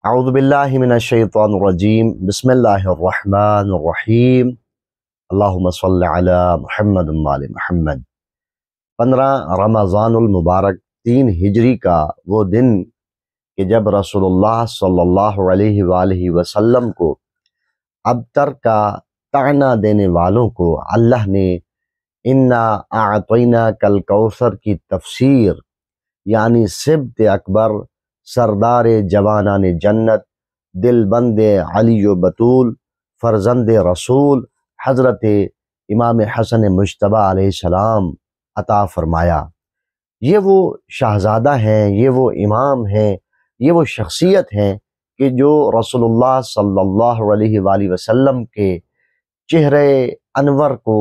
اعوذ باللہ من الشیطان الرجیم بسم اللہ الرحمن الرحیم اللہم صل علی محمد وعلی محمد۔ 15 رمضان المبارک 3 ہجری کا وہ دن کہ جب رسول اللہ صلی اللہ علیہ وآلہ وسلم کو ابتر کا طعنہ دینے والوں کو اللہ نے انا اعطیناک الکوثر کی تفسیر یعنی سبط اکبر، سردار جوانان جنت، دل بند علی و بطول، فرزند رسول حضرت امام حسن مجتبی علیہ السلام عطا فرمایا۔ یہ وہ شہزادہ ہیں، یہ وہ امام ہیں، یہ وہ شخصیت ہیں کہ جو رسول اللہ صلی اللہ علیہ وآلہ وسلم کے چہرے انور کو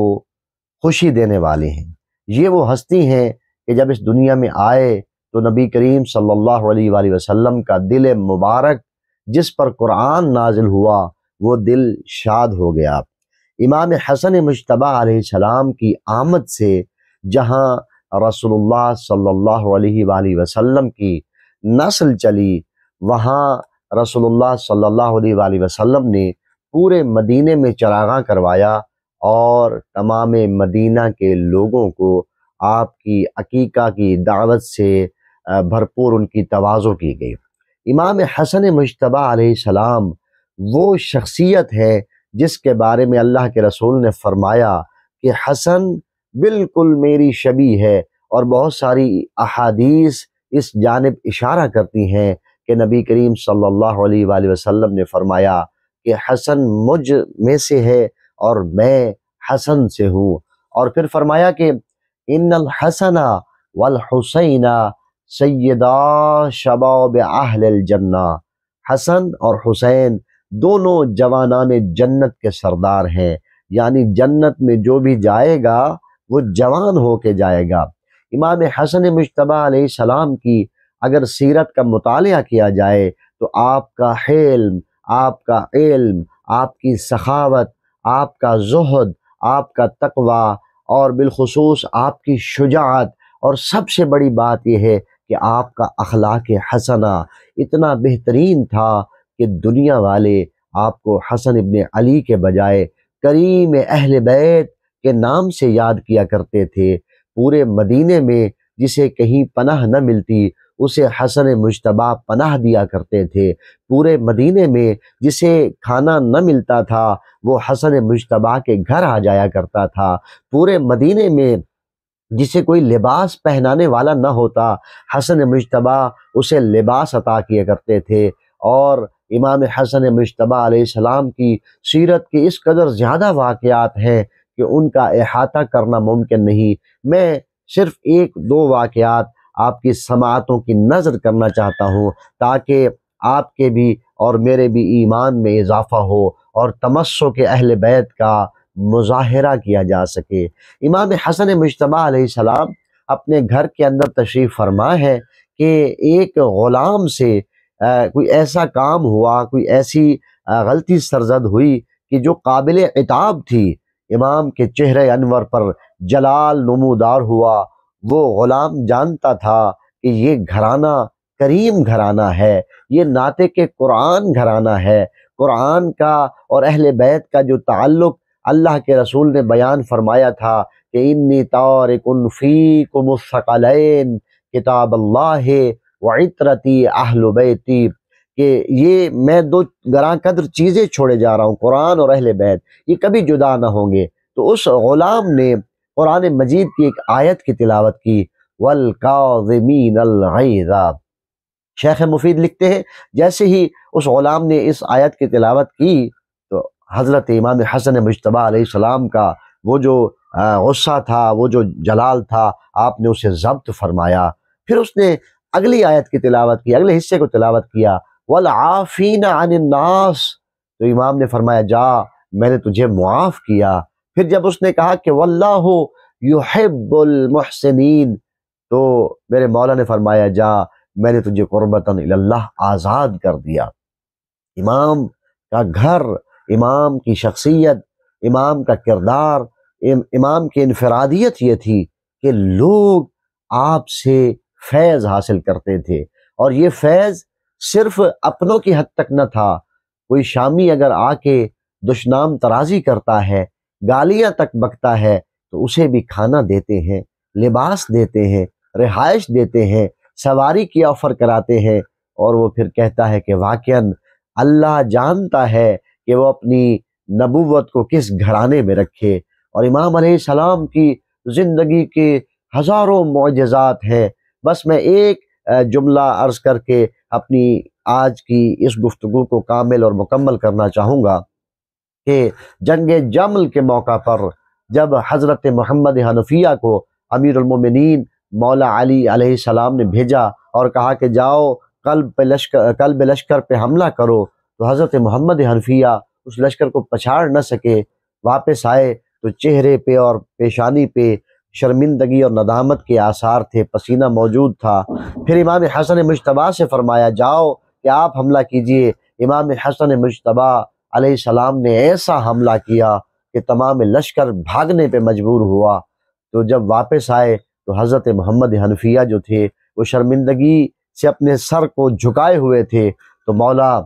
خوشی دینے والے ہیں۔ یہ وہ ہستی ہیں کہ جب اس دنیا میں آئے تو نبی کریم صلی اللہ علیہ وآلہ وسلم کا دل مبارک جس پر قرآن نازل ہوا وہ دل شاد ہو گیا۔ امام حسن مجتبی علیہ السلام کی آمد سے جہاں رسول اللہ صلی اللہ علیہ وآلہ وسلم کی نسل چلی، وہاں رسول اللہ صلی اللہ علیہ وآلہ وسلم نے پورے مدینے میں چراغاں کروایا اور تمام مدینہ کے لوگوں کو آپ کی عقیقہ کی دعوت سے بھرپور ان کی تواضع کی گئی۔ امام حسن مجتبی علیہ السلام وہ شخصیت ہے جس کے بارے میں اللہ کے رسول نے فرمایا کہ حسن بالکل میری شبیہ ہے، اور بہت ساری احادیث اس جانب اشارہ کرتی ہیں کہ نبی کریم صلی اللہ علیہ وآلہ وسلم نے فرمایا کہ حسن مجھ میں سے ہے اور میں حسن سے ہوں، اور پھر فرمایا کہ ان الحسن والحسین سیدا شباب اہل الجنہ، حسن اور حسین دونوں جوانان جنت کے سردار ہیں، یعنی جنت میں جو بھی جائے گا وہ جوان ہو کے جائے گا۔ امام حسن مجتبی علیہ السلام کی اگر سیرت کا مطالعہ کیا جائے تو آپ کا حلم، آپ کا علم، آپ کی سخاوت، آپ کا زہد، آپ کا تقوی، اور بالخصوص آپ کی شجاعت، اور سب سے بڑی بات یہ ہے کہ آپ کا اخلاق حسنہ اتنا بہترین تھا کہ دنیا والے آپ کو حسن ابن علی کے بجائے کریم اہل بیت کے نام سے یاد کیا کرتے تھے۔ پورے مدینے میں جسے کہیں پناہ نہ ملتی اسے حسن مجتبی پناہ دیا کرتے تھے۔ پورے مدینے میں جسے کھانا نہ ملتا تھا وہ حسن مجتبی کے گھر آ جایا کرتا تھا۔ پورے مدینے میں جسے کوئی لباس پہنانے والا نہ ہوتا حسن مجتبی اسے لباس عطا کیا کرتے تھے۔ اور امام حسن مجتبی علیہ السلام کی سیرت کے اس قدر زیادہ واقعات ہیں کہ ان کا احاطہ کرنا ممکن نہیں۔ میں صرف 1-2 واقعات آپ کی سماعتوں کی نظر کرنا چاہتا ہوں تاکہ آپ کے بھی اور میرے بھی ایمان میں اضافہ ہو اور تمسک اہل بیت کا مظاہرہ کیا جا سکے۔ امام حسن مجتبی علیہ السلام اپنے گھر کے اندر تشریف فرما ہے کہ ایک غلام سے کوئی ایسا کام ہوا، کوئی ایسی غلطی سرزد ہوئی کہ جو قابل عتاب تھی، امام کے چہرے انور پر جلال نمودار ہوا۔ وہ غلام جانتا تھا کہ یہ گھرانہ کریم گھرانہ ہے، یہ ناطق قرآن گھرانہ ہے۔ قرآن کا اور اہل بیت کا جو تعلق اللہ کے رسول نے بیان فرمایا تھا کہ انی تارک فیکم الثقلین کتاب اللہ وعطرتی اہل بیتی، کہ یہ میں 2 گراں قدر چیزیں چھوڑے جا رہا ہوں، قرآن اور اہل بیت، یہ کبھی جدا نہ ہوں گے۔ تو اس غلام نے قرآن مجید کی ایک آیت کی تلاوت کی، والکاظمین الغیظ۔ شیخ مفید لکھتے ہیں جیسے ہی اس غلام نے اس آیت کی تلاوت کی تو حضرت امام حسن مجتبی علیہ السلام کا وہ جو غصہ تھا، وہ جو جلال تھا، آپ نے اسے ضبط فرمایا۔ پھر اس نے اگلی آیت کی تلاوت کی، اگلے حصے کو تلاوت کیا، والعافین عن الناس، تو امام نے فرمایا جا میں نے تجھے معاف کیا۔ پھر جب اس نے کہا کہ واللہ یحب المحسنین، تو میرے مولا نے فرمایا جا میں نے تجھے قربتاً الی اللہ آزاد کر دیا۔ امام کا گھر، امام کی شخصیت، امام کا کردار، امام کی انفرادیت یہ تھی کہ لوگ آپ سے فیض حاصل کرتے تھے، اور یہ فیض صرف اپنوں کی حد تک نہ تھا، کوئی شامی اگر آ کے دشنام ترازی کرتا ہے، گالیاں تک بکتا ہے، تو اسے بھی کھانا دیتے ہیں، لباس دیتے ہیں، رہائش دیتے ہیں، سواری کی آفر کراتے ہیں، اور وہ پھر کہتا ہے کہ واقعاً اللہ جانتا ہے کہ وہ اپنی نبوت کو کس گھرانے میں رکھے۔ اور امام علیہ السلام کی زندگی کے ہزاروں معجزات ہیں۔ بس میں ایک جملہ عرض کر کے اپنی آج کی اس گفتگو کو کامل اور مکمل کرنا چاہوں گا کہ جنگ جمل کے موقع پر جب حضرت محمد حنفیہ کو امیر المومنین مولا علی علیہ السلام نے بھیجا اور کہا کہ جاؤ قلب لشکر پہ حملہ کرو، تو حضرت محمد حنفیہ اس لشکر کو پچھاڑ نہ سکے، واپس آئے تو چہرے پہ اور پیشانی پہ شرمندگی اور ندامت کے آثار تھے، پسینہ موجود تھا۔ پھر امام حسن مجتبیٰ سے فرمایا جاؤ کہ آپ حملہ کیجئے۔ امام حسن مجتبیٰ علیہ السلام نے ایسا حملہ کیا کہ تمام لشکر بھاگنے پہ مجبور ہوا۔ تو جب واپس آئے تو حضرت محمد حنفیہ جو تھے وہ شرمندگی سے اپنے سر کو جھکائے ہوئے تھے، تو مولا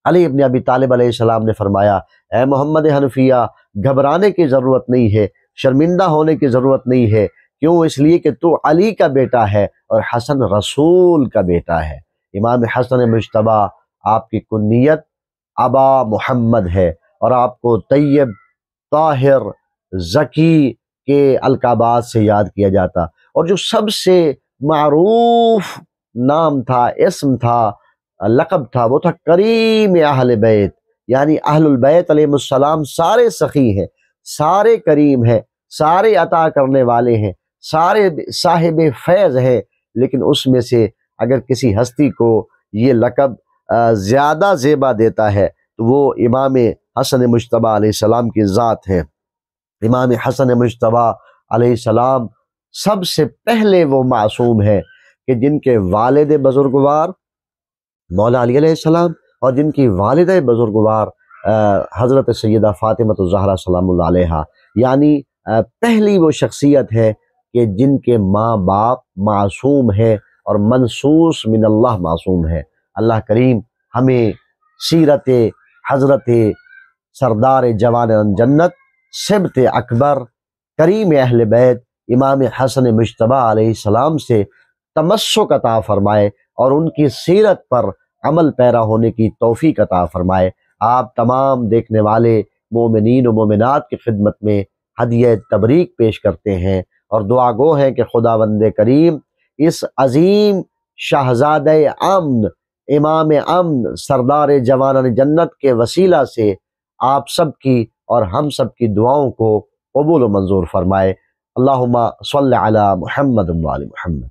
علی ابن ابی طالب علیہ السلام نے فرمایا اے محمد حنفیہ، گھبرانے کی ضرورت نہیں ہے، شرمندہ ہونے کی ضرورت نہیں ہے، کیوں؟ اس لیے کہ تو علی کا بیٹا ہے اور حسن رسول کا بیٹا ہے۔ امام حسن مجتبیٰ آپ کی کنیت ابا محمد ہے، اور آپ کو طیب، طاہر، زکی کے القابات سے یاد کیا جاتا، اور جو سب سے معروف نام تھا، اسم تھا، لقب تھا، وہ تھا کریم اہل بیت، یعنی اہل البیت علیہ السلام سارے سخی ہیں، سارے کریم ہیں، سارے عطا کرنے والے ہیں، سارے صاحب فیض ہیں، لیکن اس میں سے اگر کسی ہستی کو یہ لقب زیادہ زیبا دیتا ہے تو وہ امام حسن مجتبیٰ علیہ السلام کی ذات ہے۔ امام حسن مجتبیٰ علیہ السلام سب سے پہلے وہ معصوم ہے کہ جن کے والد بزرگوار مولا علی علیہ السلام اور جن کی والدہ بزرگوار حضرت سیدہ فاطمہ الزہرا سلام اللہ علیہا، یعنی پہلی وہ شخصیت ہے کہ جن کے ماں باپ معصوم ہیں اور منصوص من اللہ معصوم ہے۔ اللہ کریم ہمیں سیرت حضرت سردار جوان جنت سبط اکبر کریم اہل بیت امام حسن مجتبیٰ علیہ السلام سے تمسک عطا فرمائے اور ان کی سیرت پر عمل پیرا ہونے کی توفیق عطا فرمائے۔ آپ تمام دیکھنے والے مومنین و مومنات کی خدمت میں ہدیہ تبریک پیش کرتے ہیں اور دعا گو ہیں کہ خداوند کریم اس عظیم شہزادہ امن، امام امن، سردار جوانان جنت کے وسیلہ سے آپ سب کی اور ہم سب کی دعاؤں کو قبول و منظور فرمائے۔ اللہم صلی علی محمد و آل محمد۔